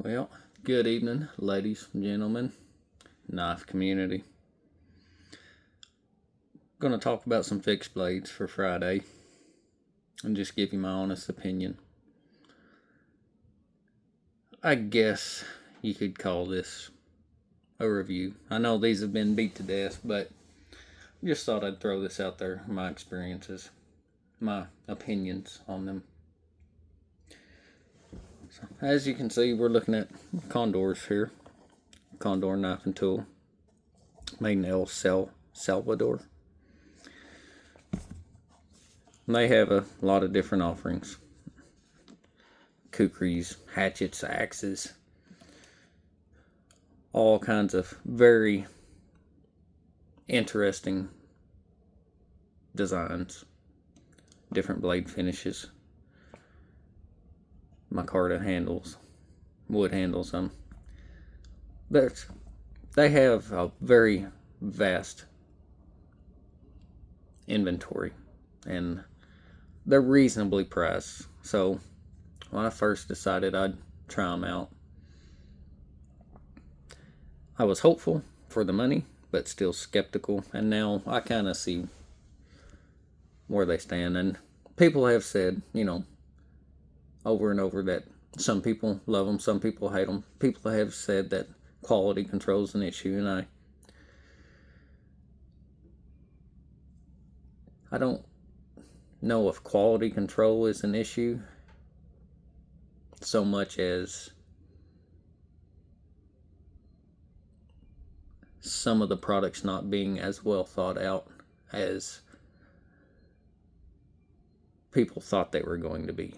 Well, good evening, ladies and gentlemen, knife community. I'm going to talk about some fixed blades for Friday and just give you my honest opinion. I guess you could call this a review. I know these have been beat to death, but just thought I'd throw this out there, my experiences, my opinions on them. So, as you can see, we're looking at Condors here. Condor knife and tool, made in El Salvador. And they have a lot of different offerings. Kukris, hatchets, axes, all kinds of very interesting designs, different blade finishes, micarta handles, wood handles. They have a very vast inventory, and they're reasonably priced. So when I first decided I'd try them out, I was hopeful for the money, but still skeptical. And now I kind of see where they stand. And people have said, over and over that some people love them, some people hate them. People have said that quality control is an issue, and I don't know if quality control is an issue so much as some of the products not being as well thought out as people thought they were going to be.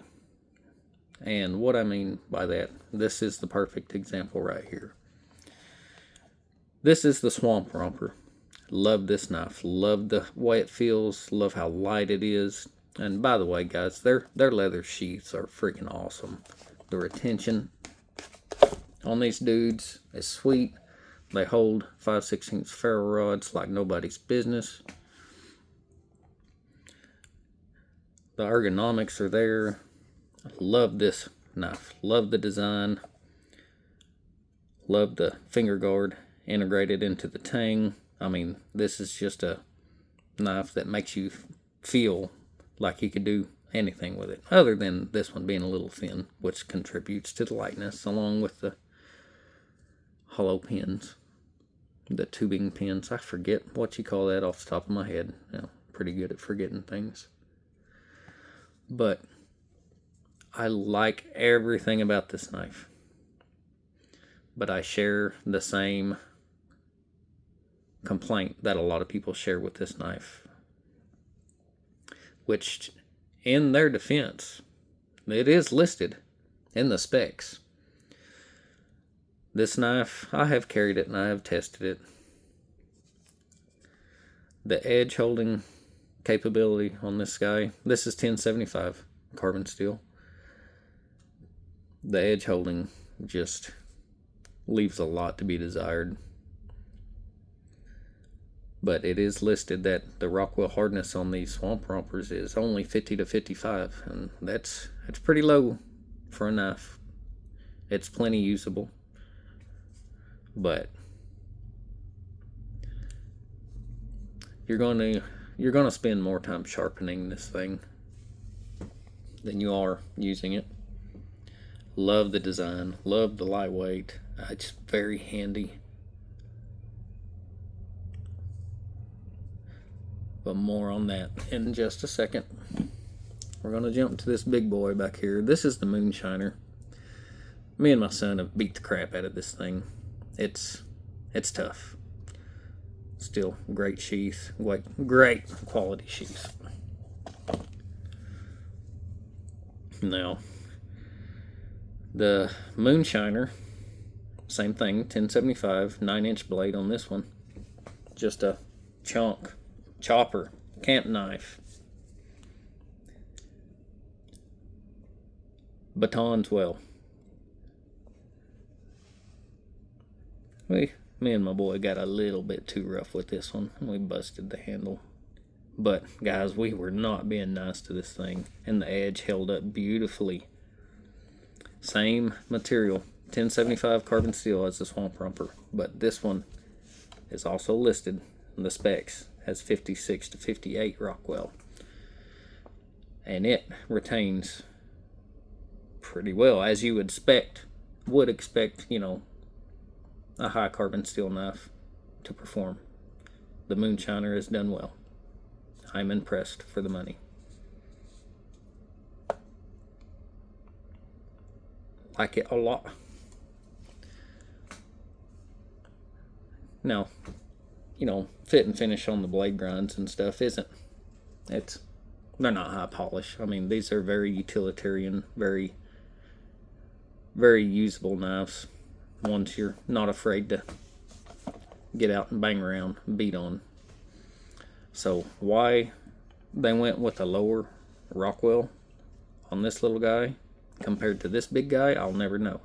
And what I mean by that, this is the perfect example right here. This is the Swamp Romper. Love this knife. Love the way it feels. Love how light it is. And by the way, guys, their leather sheaths are freaking awesome. The retention on these dudes is sweet. They hold 5/16 ferro rods like nobody's business. The ergonomics are there. Love this knife. Love the design. Love the finger guard integrated into the tang. I mean, this is just a knife that makes you feel like you could do anything with it, other than this one being a little thin, which contributes to the lightness, along with the hollow pins, the tubing pins. I forget what you call that off the top of my head. Pretty good at forgetting things. But I like everything about this knife. But I share the same complaint that a lot of people share with this knife, which, in their defense, it is listed in the specs. This knife, I have carried it and I have tested it. The edge holding capability on this guy, this is 1075 carbon steel. The edge holding just leaves a lot to be desired. But it is listed that the Rockwell hardness on these Swamp Rompers is only 50 to 55, and that's pretty low for a knife. It's plenty usable, but you're gonna spend more time sharpening this thing than you are using it. Love the design, love the lightweight. It's very handy. But more on that in just a second. We're going to jump to this big boy back here. This is the Moonshiner. Me and my son have beat the crap out of this thing. It's tough. Still great sheath. Great quality sheath. Now, the Moonshiner, same thing, 1075, 9-inch blade on this one. Just a chopper, camp knife. Batons, well. Me and my boy got a little bit too rough with this one. We busted the handle. But, guys, we were not being nice to this thing. And the edge held up beautifully. Same material, 1075 carbon steel as the Swamp Romper, but this one is also listed in the specs as 56 to 58 Rockwell, and it retains pretty well, as you would expect, you know, a high carbon steel knife to perform. The Moonshiner has done well. I'm impressed for the money. Like it a lot. Now, you know, fit and finish on the blade grinds and stuff they're not high polish. I mean, these are very utilitarian, very usable knives. Ones you're not afraid to get out and bang around and beat on. So why they went with a lower Rockwell on this little guy compared to this big guy, I'll never know.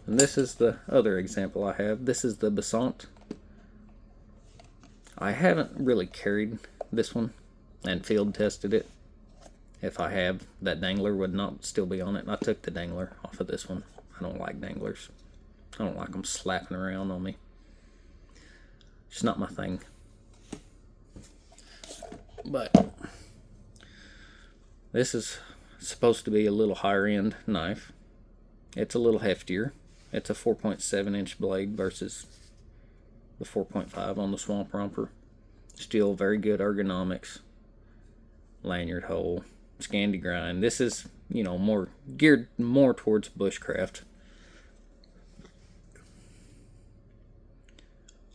And this is the other example I have. This is the Bissant. I haven't really carried this one and field tested it. If I have, that dangler would not still be on it. And I took the dangler off of this one. I don't like danglers. I don't like them slapping around on me. It's not my thing. But this is supposed to be a little higher end knife. It's a little heftier. It's a 4.7 inch blade versus the 4.5 on the Swamp Romper. Still very good ergonomics. Lanyard hole. Scandi grind. This is, you know, more geared more towards bushcraft.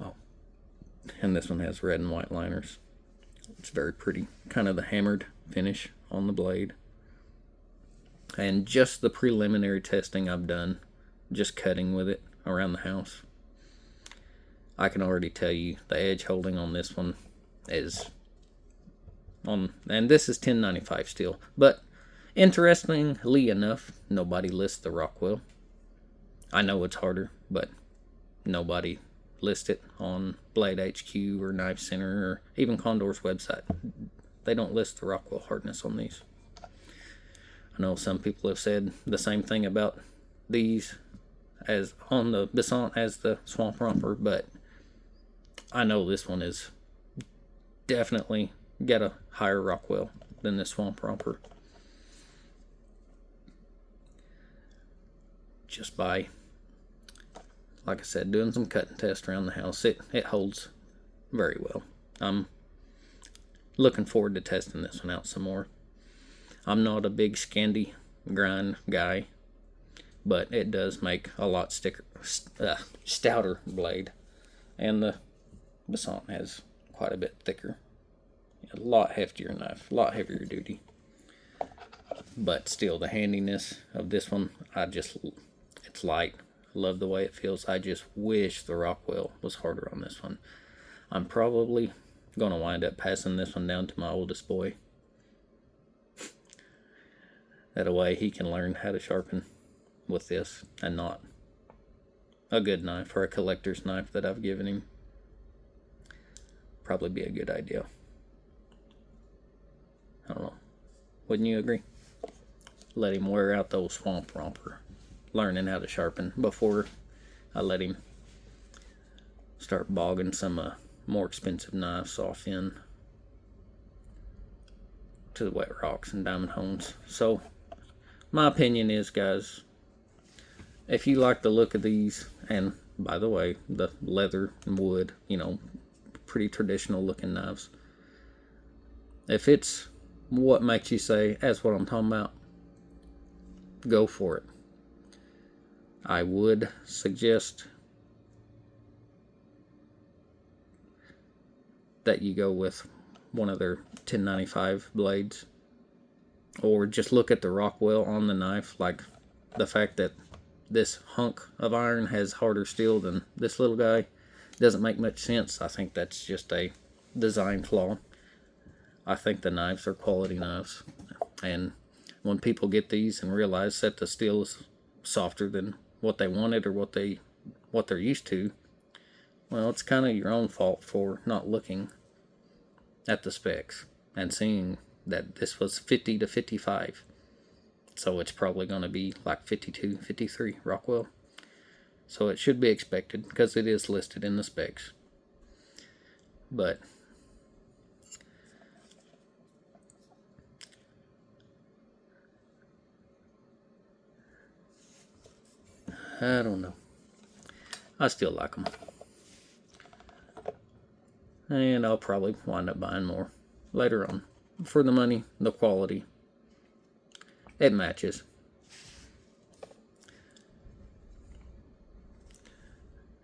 Oh, and this one has red and white liners. It's very pretty. Kind of the hammered finish on the blade. And just the preliminary testing I've done, just cutting with it around the house, I can already tell you the edge holding on this one is on, and this is 1095 steel. But interestingly enough, nobody lists the Rockwell. I know it's harder, but nobody lists it on Blade HQ or Knife Center or even Condor's website. They don't list the Rockwell hardness on these. I know some people have said the same thing about these as on the Bissant as the Swamp Romper, but I know this one is definitely got a higher Rockwell than the Swamp Romper. Just by, like I said, doing some cut and test around the house, it holds very well. I'm looking forward to testing this one out some more. I'm not a big Scandi grind guy, but it does make a lot stouter blade, and the Bissant has quite a bit thicker, a lot heftier knife, a lot heavier duty. But still, the handiness of this one, it's light. I love the way it feels. I just wish the Rockwell was harder on this one. I'm probably gonna wind up passing this one down to my oldest boy. That way he can learn how to sharpen with this, and not a good knife or a collector's knife that I've given him. Probably be a good idea. I don't know. Wouldn't you agree? Let him wear out those Swamp Romper, learning how to sharpen, before I let him start bogging some more expensive knives off in to the wet rocks and diamond hones. So my opinion is, guys, if you like the look of these, and by the way, the leather and wood, you know, pretty traditional looking knives, if it's what makes you say, that's what I'm talking about, go for it. I would suggest that you go with one of their 1095 blades, or just look at the Rockwell on the knife. Like, the fact that this hunk of iron has harder steel than this little guy doesn't make much sense. I think that's just a design flaw. I think the knives are quality knives, and when people get these and realize that the steel is softer than what they wanted or what they're used to, well, it's kind of your own fault for not looking at the specs and seeing that this was 50 to 55. So it's probably going to be like 52, 53 Rockwell. So it should be expected because it is listed in the specs. But I don't know. I still like them. And I'll probably wind up buying more later on. For the money, the quality, it matches.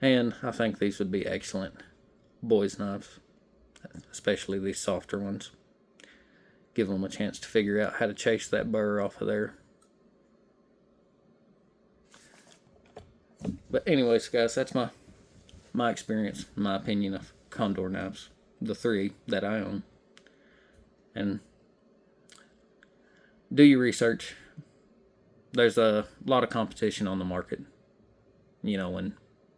And I think these would be excellent boys' knives, especially these softer ones. Give them a chance to figure out how to chase that burr off of there. But anyways, guys, that's my experience, my opinion of Condor knives, the 3 that I own. And do your research. There's a lot of competition on the market, in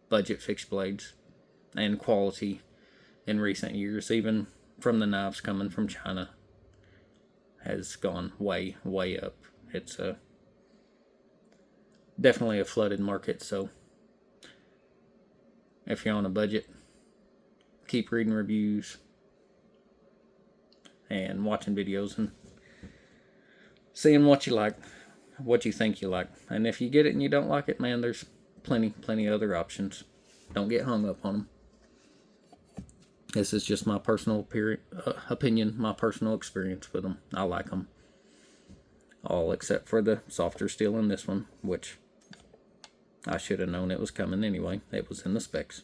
budget fixed blades, and quality in recent years, even from the knives coming from China, has gone way, way up. It's definitely a flooded market, so if you're on a budget, keep reading reviews and watching videos and seeing what you like, what you think you like. And if you get it and you don't like it, man, there's plenty other options. Don't get hung up on them. This is just my personal opinion, my personal experience with them. I like them all except for the softer steel in this one, which I should have known it was coming anyway. It was in the specs.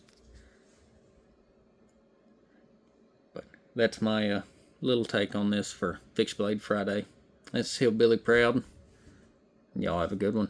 But that's my little take on this for Fixed Blade Friday. This is Hillbilly Proud. Y'all have a good one.